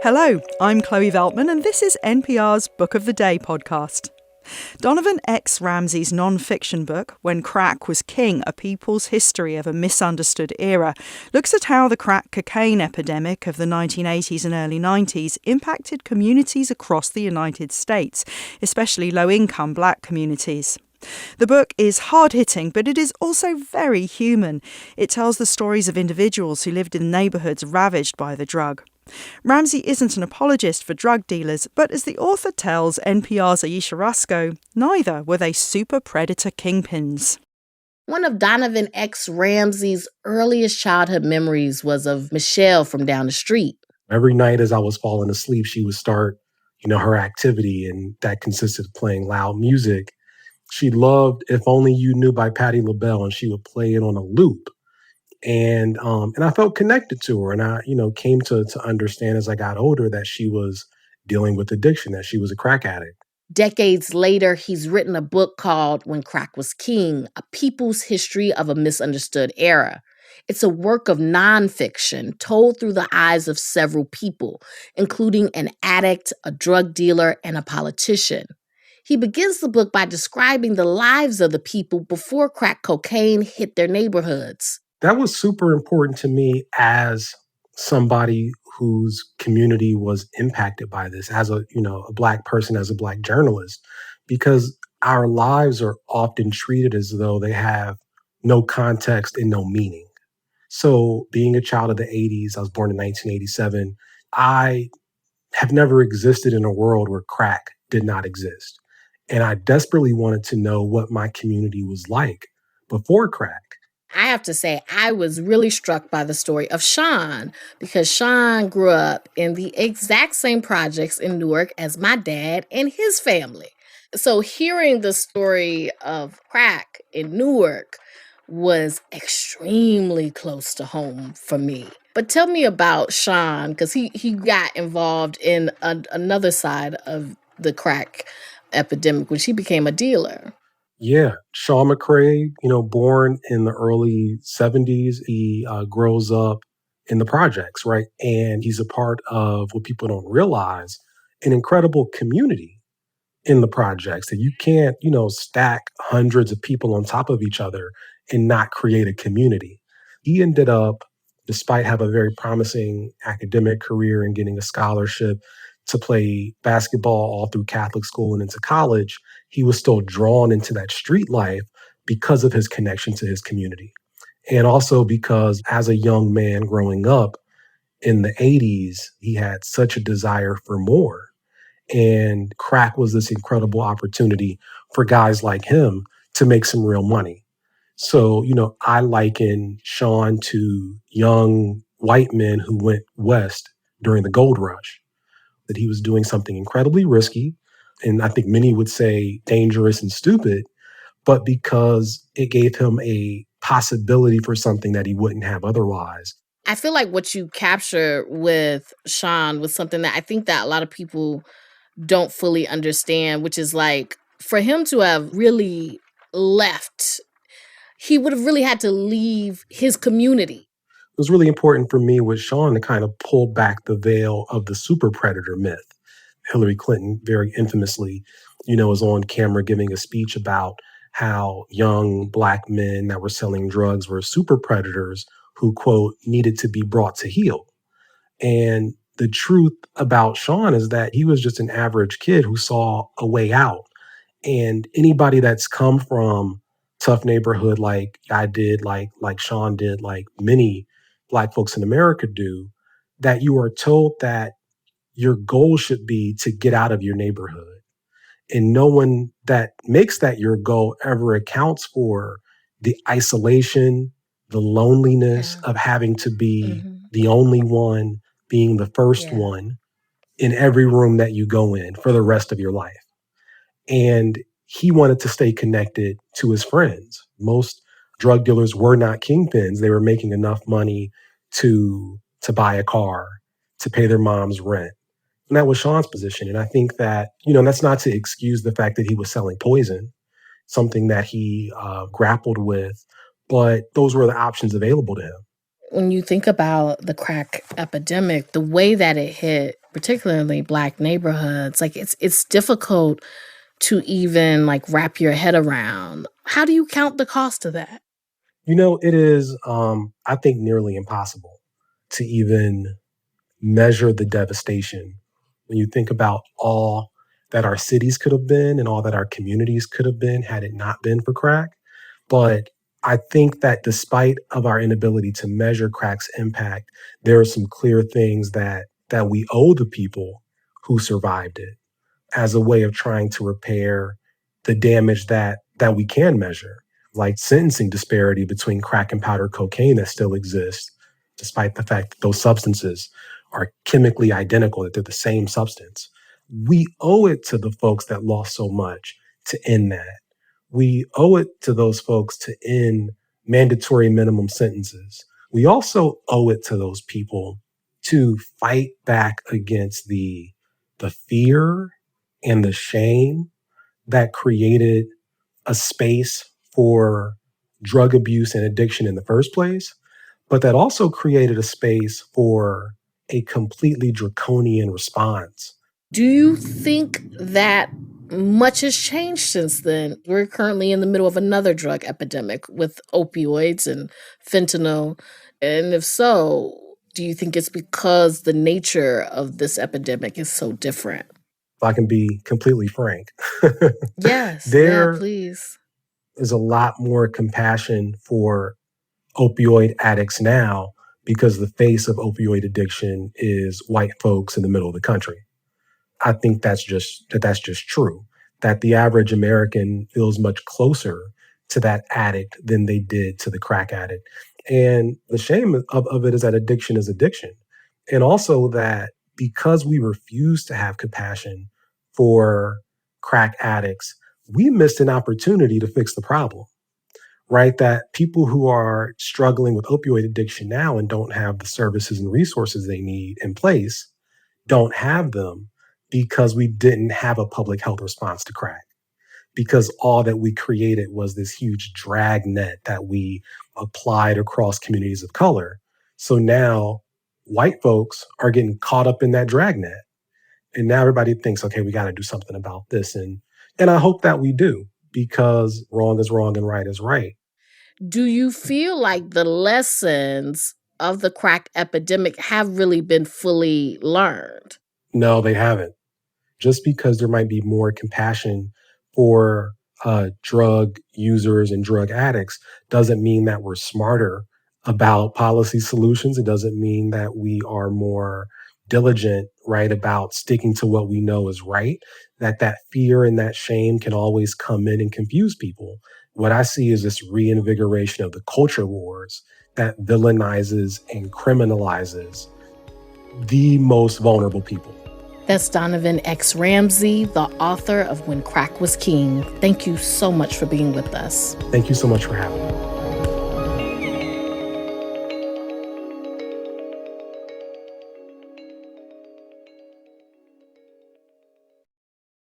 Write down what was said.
Hello, I'm Chloe Veltman, and this is NPR's Book of the Day podcast. Donovan X. Ramsey's nonfiction book, When Crack Was King, A People's History of a Misunderstood Era, looks at how the crack cocaine epidemic of the 1980s and early 90s impacted communities across the United States, especially low-income black communities. The book is hard-hitting, but it is also very human. It tells the stories of individuals who lived in neighbourhoods ravaged by the drug. Ramsey isn't an apologist for drug dealers, but as the author tells NPR's Ayesha Rascoe, neither were they superpredator kingpins. One of Donovan X. Ramsey's earliest childhood memories was of Michelle from down the street. Every night as I was falling asleep, she would start, her activity, and that consisted of playing loud music. She loved If Only You Knew by Patti LaBelle, and she would play it on a loop. And I felt connected to her. And I, came to understand as I got older that she was dealing with addiction, that she was a crack addict. Decades later, he's written a book called When Crack Was King, A People's History of a Misunderstood Era. It's a work of nonfiction told through the eyes of several people, including an addict, a drug dealer, and a politician. He begins the book by describing the lives of the people before crack cocaine hit their neighborhoods. That was super important to me as somebody whose community was impacted by this, as a Black person, as a Black journalist, because our lives are often treated as though they have no context and no meaning. So being a child of the 80s, I was born in 1987, I have never existed in a world where crack did not exist. And I desperately wanted to know what my community was like before crack. I have to say, I was really struck by the story of Sean, because Sean grew up in the exact same projects in Newark as my dad and his family. So hearing the story of crack in Newark was extremely close to home for me. But tell me about Sean, because he got involved in another side of the crack epidemic, when she became a dealer. Yeah, Sean McCrae, born in the early 70s, he grows up in the projects, right? And he's a part of what people don't realize, an incredible community in the projects that you can't, stack hundreds of people on top of each other and not create a community. He ended up, despite having a very promising academic career and getting a scholarship to play basketball all through Catholic school and into college, he was still drawn into that street life because of his connection to his community. And also because as a young man growing up in the 80s, he had such a desire for more. And crack was this incredible opportunity for guys like him to make some real money. So, I liken Sean to young white men who went west during the gold rush, that he was doing something incredibly risky, and I think many would say dangerous and stupid, but because it gave him a possibility for something that he wouldn't have otherwise. I feel like what you capture with Sean was something that I think that a lot of people don't fully understand, which is like, for him to have really left, he would have really had to leave his community. It was really important for me with Sean to kind of pull back the veil of the superpredator myth. Hillary Clinton very infamously, was on camera giving a speech about how young Black men that were selling drugs were superpredators who, quote, needed to be brought to heel. And the truth about Sean is that he was just an average kid who saw a way out. And anybody that's come from tough neighborhood like I did, like Sean did, like many Black folks in America do, that you are told that your goal should be to get out of your neighborhood. And no one that makes that your goal ever accounts for the isolation, the loneliness of having to be the only one, being the first one in every room that you go in for the rest of your life. And he wanted to stay connected to his friends. Most drug dealers were not kingpins. They were making enough money to buy a car, to pay their mom's rent. And that was Sean's position. And I think that, that's not to excuse the fact that he was selling poison, something that he grappled with, but those were the options available to him. When you think about the crack epidemic, the way that it hit particularly Black neighborhoods. Like it's difficult to even like wrap your head around. How do you count the cost of that? It is, I think, nearly impossible to even measure the devastation when you think about all that our cities could have been and all that our communities could have been had it not been for crack. But I think that despite of our inability to measure crack's impact, there are some clear things that we owe the people who survived it as a way of trying to repair the damage that we can measure, like sentencing disparity between crack and powder cocaine that still exists, despite the fact that those substances are chemically identical, that they're the same substance. We owe it to the folks that lost so much to end that. We owe it to those folks to end mandatory minimum sentences. We also owe it to those people to fight back against the fear and the shame that created a space for drug abuse and addiction in the first place, but that also created a space for a completely draconian response. Do you think that much has changed since then? We're currently in the middle of another drug epidemic with opioids and fentanyl. And if so, do you think it's because the nature of this epidemic is so different? If I can be completely frank, Yes, yeah, there please. is a lot more compassion for opioid addicts now because the face of opioid addiction is white folks in the middle of the country. I think that's just true. That the average American feels much closer to that addict than they did to the crack addict. And the shame of it is that addiction is addiction. And also that because we refuse to have compassion for crack addicts, we missed an opportunity to fix the problem, right? That people who are struggling with opioid addiction now and don't have the services and resources they need in place don't have them because we didn't have a public health response to crack. Because all that we created was this huge drag net that we applied across communities of color. So now white folks are getting caught up in that drag net. And now everybody thinks, okay, we got to do something about this. And I hope that we do because wrong is wrong and right is right. Do you feel like the lessons of the crack epidemic have really been fully learned? No, they haven't. Just because there might be more compassion for drug users and drug addicts doesn't mean that we're smarter about policy solutions. It doesn't mean that we are more diligent, right, about sticking to what we know is right. That fear and that shame can always come in and confuse people. What I see is this reinvigoration of the culture wars that villainizes and criminalizes the most vulnerable people. That's Donovan X. Ramsey, the author of When Crack Was King. Thank you so much for being with us. Thank you so much for having me.